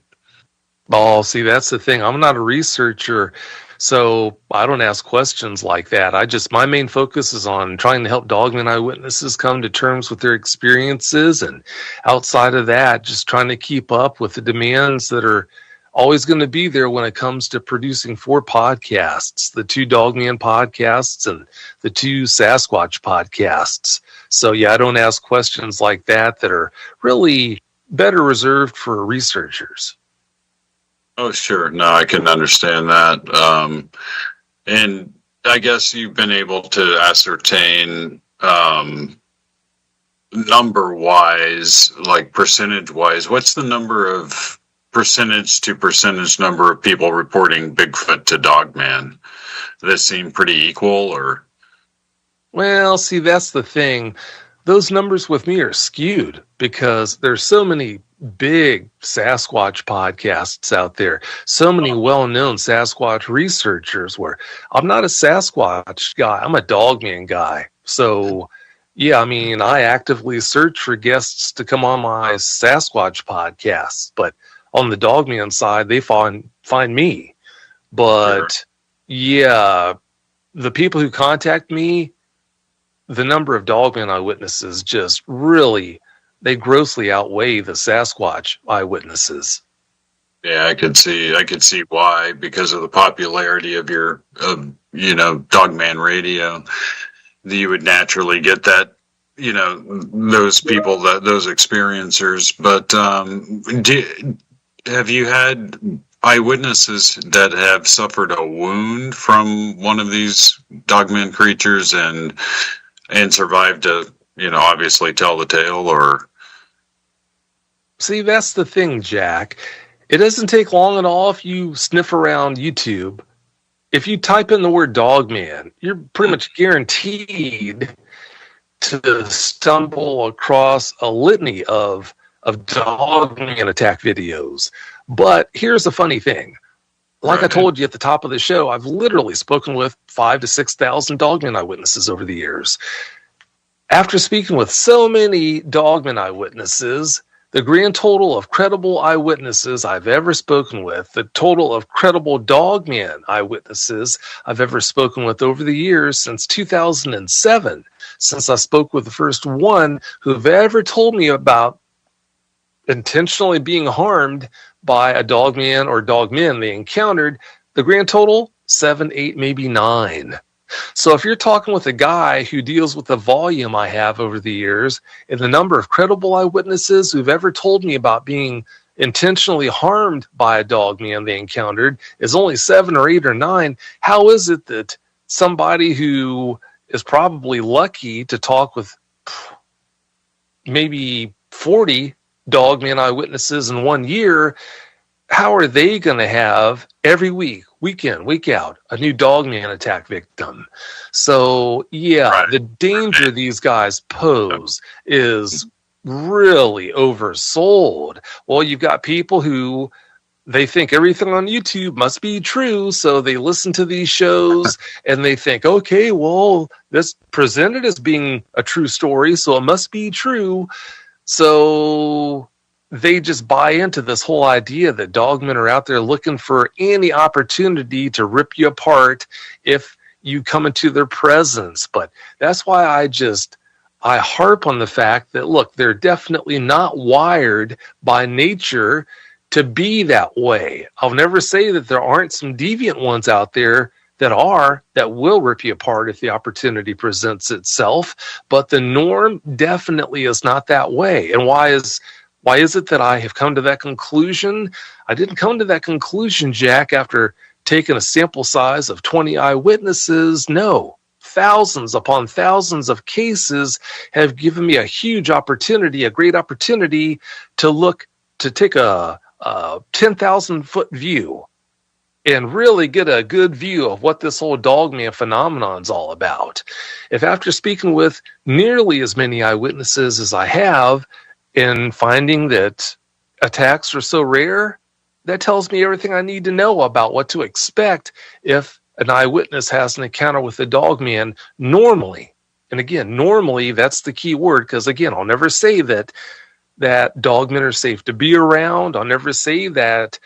Oh, see, that's the thing. I'm not a researcher, so I don't ask questions like that. My main focus is on trying to help Dogman eyewitnesses come to terms with their experiences. And outside of that, just trying to keep up with the demands that are always going to be there when it comes to producing 4 podcasts, the 2 Dogman podcasts and the 2 Sasquatch podcasts. So yeah, I don't ask questions like that are really better reserved for researchers. Oh, sure. No, I can understand that. And I guess you've been able to ascertain number-wise, like percentage-wise, what's the number of percentage to percentage number of people reporting Bigfoot to Dogman? Does that seem pretty equal, or? Well, see, that's the thing. Those numbers with me are skewed because there's so many big Sasquatch podcasts out there, so many well-known Sasquatch researchers, where I'm not a Sasquatch guy, I'm a Dogman guy. So yeah, I mean, I actively search for guests to come on my Sasquatch podcasts, but on the Dogman side, they find me. But sure. Yeah, the people who contact me, the number of Dogman eyewitnesses just really, they grossly outweigh the Sasquatch eyewitnesses. Yeah, I could see why, because of the popularity of your, Dogman radio. You would naturally get that, those people, those experiencers. But have you had eyewitnesses that have suffered a wound from one of these Dogman creatures and survived to, obviously tell the tale? Or see, that's the thing, Jack. It doesn't take long at all if you sniff around YouTube. If you type in the word Dogman, you're pretty much guaranteed to stumble across a litany of Dogman attack videos. But here's the funny thing. Like I told you at the top of the show, I've literally spoken with 5,000 to 6,000 Dogman eyewitnesses over the years. After speaking with so many Dogman eyewitnesses, the grand total of credible eyewitnesses I've ever spoken with, the total of credible Dogman eyewitnesses I've ever spoken with over the years since 2007, since I spoke with the first one who have ever told me about intentionally being harmed by a Dogman or Dogmen they encountered, the grand total, 7, 8, maybe 9. So if you're talking with a guy who deals with the volume I have over the years and the number of credible eyewitnesses who've ever told me about being intentionally harmed by a Dogman they encountered is only 7 or 8 or 9, how is it that somebody who is probably lucky to talk with maybe 40 Dogman eyewitnesses in 1 year, how are they going to have every week, week in, week out, a new Dogman attack victim? So, yeah, the danger these guys pose is really oversold. Well, you've got people who, they think everything on YouTube must be true, so they listen to these shows and they think, okay, well, this presented as being a true story, so it must be true. So they just buy into this whole idea that Dogmen are out there looking for any opportunity to rip you apart if you come into their presence. But that's why I harp on the fact that, look, they're definitely not wired by nature to be that way. I'll never say that there aren't some deviant ones out there that will rip you apart if the opportunity presents itself, but the norm definitely is not that way. And why is Why is it that I have come to that conclusion? I didn't come to that conclusion, Jack, after taking a sample size of 20 eyewitnesses. No, thousands upon thousands of cases have given me a huge opportunity, a great opportunity to take a 10,000 foot view and really get a good view of what this whole dogman phenomenon is all about. If after speaking with nearly as many eyewitnesses as I have and finding that attacks are so rare, that tells me everything I need to know about what to expect if an eyewitness has an encounter with the dogman normally. And again, normally, that's the key word, because again, I'll never say that dogmen are safe to be around. I'll never say that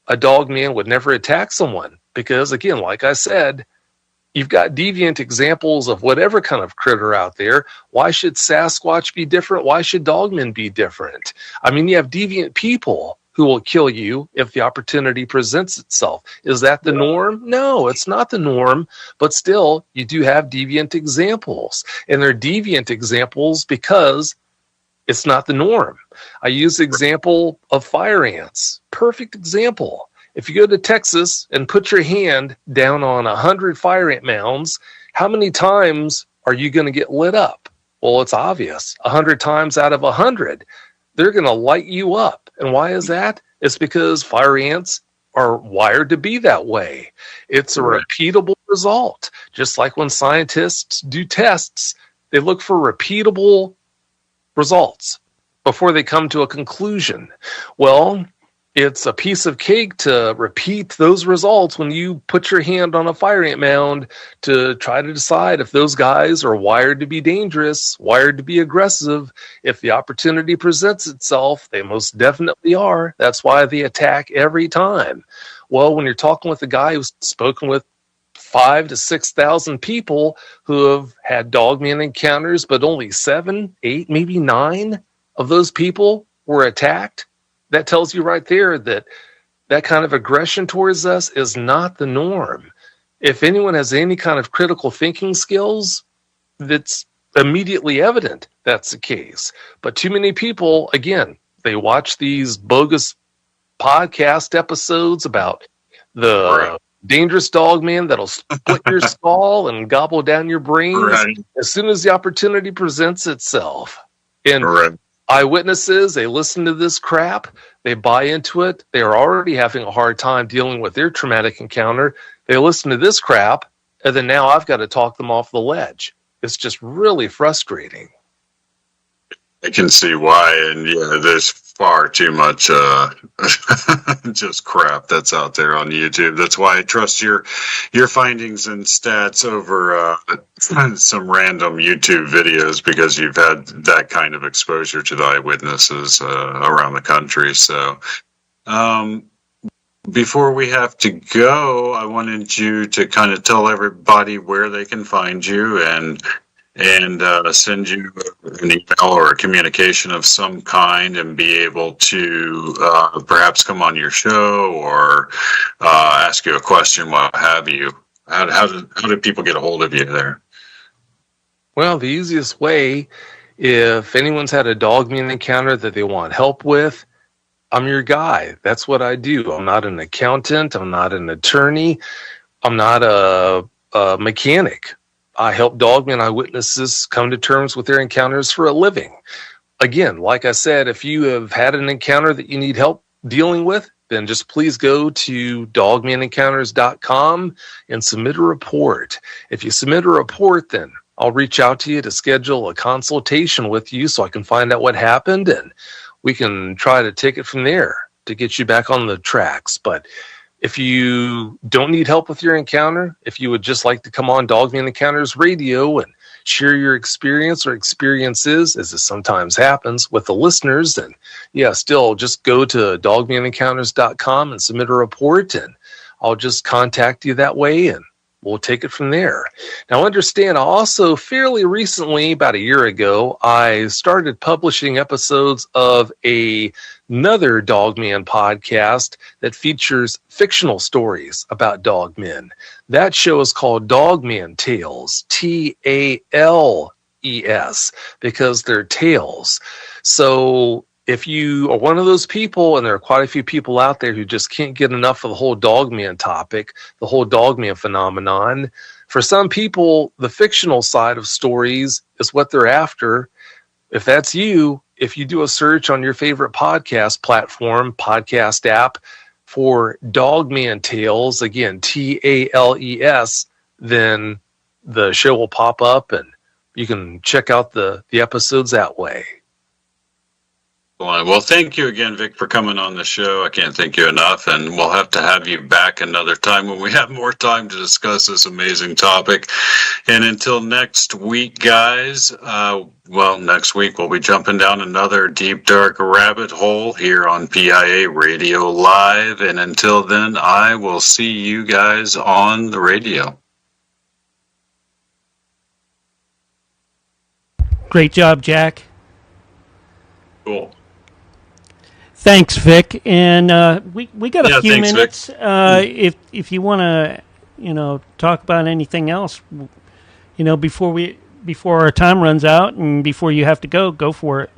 a dogman would never attack someone, because again, like I said, you've got deviant examples of whatever kind of critter out there. Why should Sasquatch be different? Why should dogmen be different? I mean, you have deviant people who will kill you if the opportunity presents itself. Is that the norm? No, it's not the norm, but still, you do have deviant examples. And they're deviant examples because it's not the norm. I use the example of fire ants. Perfect example. If you go to Texas and put your hand down on 100 fire ant mounds, how many times are you going to get lit up? Well, it's obvious. 100 times out of 100, they're going to light you up. And why is that? It's because fire ants are wired to be that way. It's a repeatable result. Just like when scientists do tests, they look for repeatable results before they come to a conclusion. Well, it's a piece of cake to repeat those results when you put your hand on a fire ant mound to try to decide if those guys are wired to be dangerous, wired to be aggressive. If the opportunity presents itself, they most definitely are. That's why they attack every time. Well, when you're talking with a guy who's spoken with 5,000 to 6,000 people who have had dogman encounters, but only 7, 8, maybe 9 of those people were attacked, that tells you right there that that kind of aggression towards us is not the norm. If anyone has any kind of critical thinking skills, that's immediately evident that's the case. But too many people, again, they watch these bogus podcast episodes about the dangerous dogman that'll split your skull and gobble down your brains as soon as the opportunity presents itself. And eyewitnesses, they listen to this crap, they buy into it, they are already having a hard time dealing with their traumatic encounter. They listen to this crap, and then now I've got to talk them off the ledge. It's just really frustrating. I can see why, and yeah, there's far too much just crap that's out there on YouTube. That's why I trust your findings and stats over some random YouTube videos, because you've had that kind of exposure to the eyewitnesses around the country. So before we have to go, I wanted you to kind of tell everybody where they can find you and send you an email or a communication of some kind, and be able to perhaps come on your show or ask you a question, what have you. How do people get a hold of you there? Well, the easiest way, if anyone's had a dogman encounter that they want help with, I'm your guy. That's what I do. I'm not an accountant. I'm not an attorney. I'm not a mechanic. I help dogman eyewitnesses come to terms with their encounters for a living. Again, like I said, if you have had an encounter that you need help dealing with, then just please go to dogmanencounters.com and submit a report. If you submit a report, then I'll reach out to you to schedule a consultation with you so I can find out what happened, and we can try to take it from there to get you back on the tracks. But if you don't need help with your encounter, if you would just like to come on Dogman Encounters Radio and share your experience or experiences, as this sometimes happens with the listeners, then yeah, still just go to dogmanencounters.com and submit a report, and I'll just contact you that way, and we'll take it from there. Now, understand, also fairly recently, about a year ago, I started publishing episodes of another Dogman podcast that features fictional stories about dogmen. That show is called Dogman Tales, Tales, because they're tales. So if you are one of those people, and there are quite a few people out there who just can't get enough of the whole dogman topic, the whole dogman phenomenon, for some people, the fictional side of stories is what they're after. If that's you, if you do a search on your favorite podcast platform, podcast app for Dogman Tales, again, Tales, then the show will pop up and you can check out the episodes that way. Well, thank you again, Vic, for coming on the show. I can't thank you enough, and we'll have to have you back another time when we have more time to discuss this amazing topic. And until next week, guys, next week we'll be jumping down another deep, dark rabbit hole here on PIA Radio Live. And until then, I will see you guys on the radio. Great job, Jack. Cool. Thanks, Vic. And we got a few thanks, minutes. If you want to, talk about anything else, before our time runs out and before you have to go for it.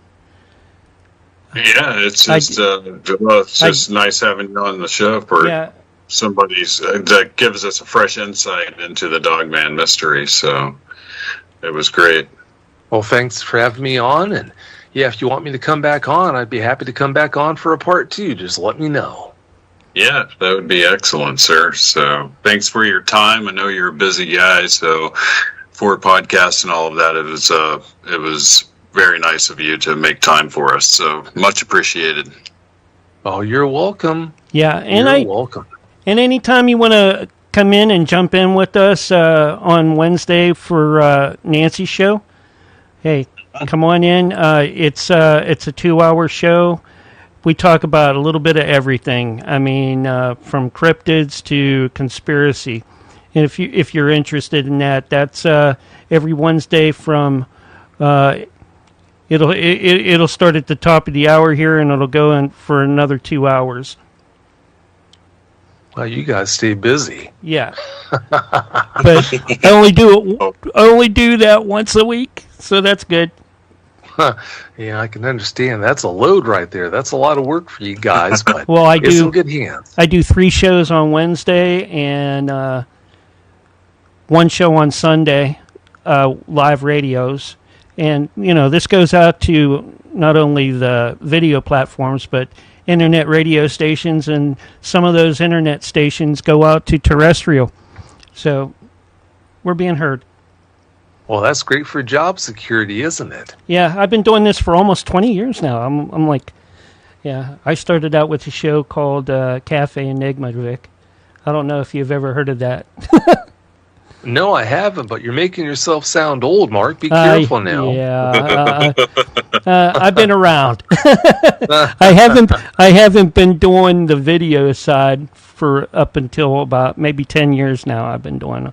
Yeah, it's just nice having you on the show for somebody's that gives us a fresh insight into the Dogman mystery. So it was great. Well, thanks for having me on, and yeah, if you want me to come back on, I'd be happy to come back on for a part 2. Just let me know. Yeah, that would be excellent, sir. So thanks for your time. I know you're a busy guy, so for podcasts and all of that, it was very nice of you to make time for us. So much appreciated. Oh, you're welcome. Yeah, and you're welcome. And anytime you want to come in and jump in with us on Wednesday for Nancy's show, hey, come on in. It's a 2-hour show. We talk about a little bit of everything. I mean, from cryptids to conspiracy. And if you're interested in that, that's every Wednesday from. It'll start at the top of the hour here, and it'll go in for another 2 hours. Well, you guys stay busy. Yeah, but I only do that once a week, so that's good. Yeah, I can understand. That's a load right there. That's a lot of work for you guys, but well, it's in good hands. I do 3 shows on Wednesday and 1 show on Sunday, live radios. And, this goes out to not only the video platforms, but internet radio stations, and some of those internet stations go out to terrestrial. So we're being heard. Well, that's great for job security, isn't it? Yeah, I've been doing this for almost 20 years now. I'm like, yeah, I started out with a show called Cafe Enigma, Vic. I don't know if you've ever heard of that. No, I haven't, but you're making yourself sound old, Mark. Be careful now. Yeah, I've been around. I haven't been doing the video side for up until about maybe 10 years now. I've been doing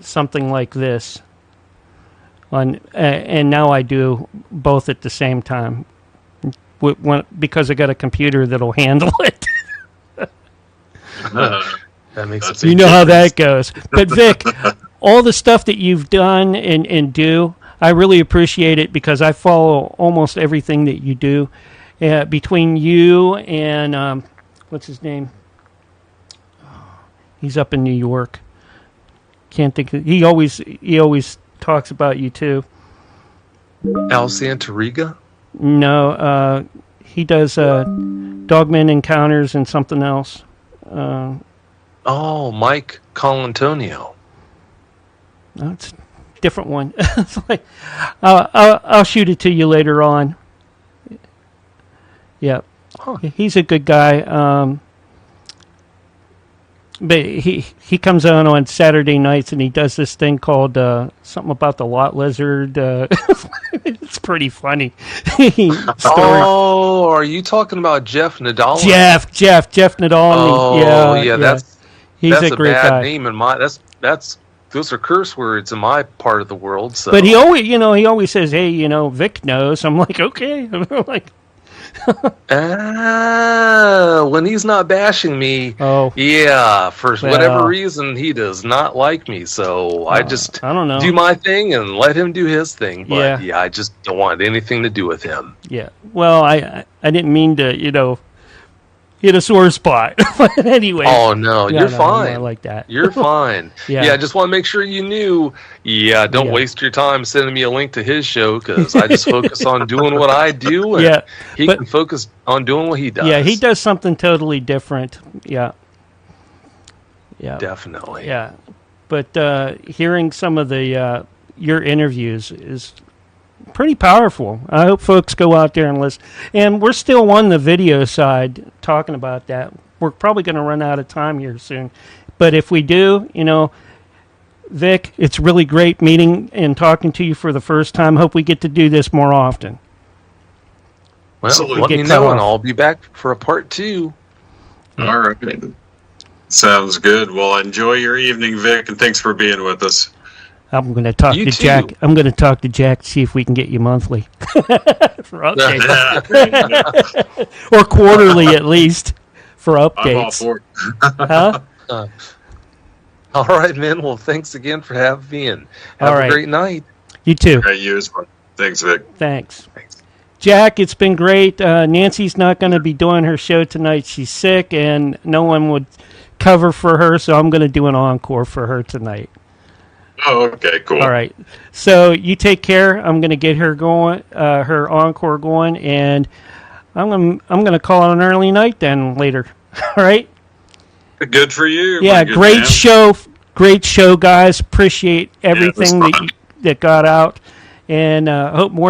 something like this. And now I do both at the same time because I got a computer that'll handle it. That makes a big You know difference. how that goes. But Vic, all the stuff that you've done and do, I really appreciate it because I follow almost everything that you do. Between you and what's his name? He's up in New York. Can't think of, he always talks about you too. Al Santoriga? No, he does Dogman Encounters and something else. Mike Colantonio. No, it's a different one. It's like, I'll shoot it to you later on. Yeah, he's a good guy. But he comes on Saturday nights and he does this thing called something about the lot lizard. It's pretty funny. Oh, are you talking about Jeff Nadal? Jeff Nadal. Oh, yeah, that's a great bad guy. name in my those are curse words in my part of the world. So. But he always says, "Hey, Vic knows." I'm like, okay. I'm like, When he's not bashing me, Oh. yeah, for Well. whatever reason, he does not like me. So I just I don't know. do my thing and let him do his thing. But Yeah. I just don't want anything to do with him. Yeah. Well, I didn't mean to, hit a sore spot. But anyway. Oh, no, you're fine. I like that. You're fine. Yeah. I just want to make sure you knew. Yeah, don't Yeah. waste your time sending me a link to his show because I just focus on doing what I do. And Yeah, he but- can focus on doing what he does. Yeah, he does something totally different. Yeah. Yeah. Definitely. Yeah. But hearing some of the your interviews is pretty powerful. I hope folks go out there and listen. And we're still on the video side talking about that. We're probably going to run out of time here soon. But if we do, Vic, it's really great meeting and talking to you for the first time. Hope we get to do this more often. Well, Absolutely. let me Get know, cut and off. I'll be back for a part 2. All right. Sounds good. Well, enjoy your evening, Vic, and thanks for being with us. I'm going to talk You to too. Jack. I'm going to talk to Jack, see if we can get you monthly. For updates. Or quarterly at least for I'm all updates. for it. Huh? All right, man. Well, thanks again for having me, and have All a right. great night. You too. Hey, you as well. Thanks, Vic. Thanks. Jack, it's been great. Nancy's not going to be doing her show tonight. She's sick, and no one would cover for her, so I'm going to do an encore for her tonight. Oh, okay, cool. All right. So you take care. I'm going to get her going, her encore going, and I'm going to call it an early night then later. All right. Good for you. Yeah. my good Great man. show. Great show, guys. Appreciate everything fun. that got out, and hope more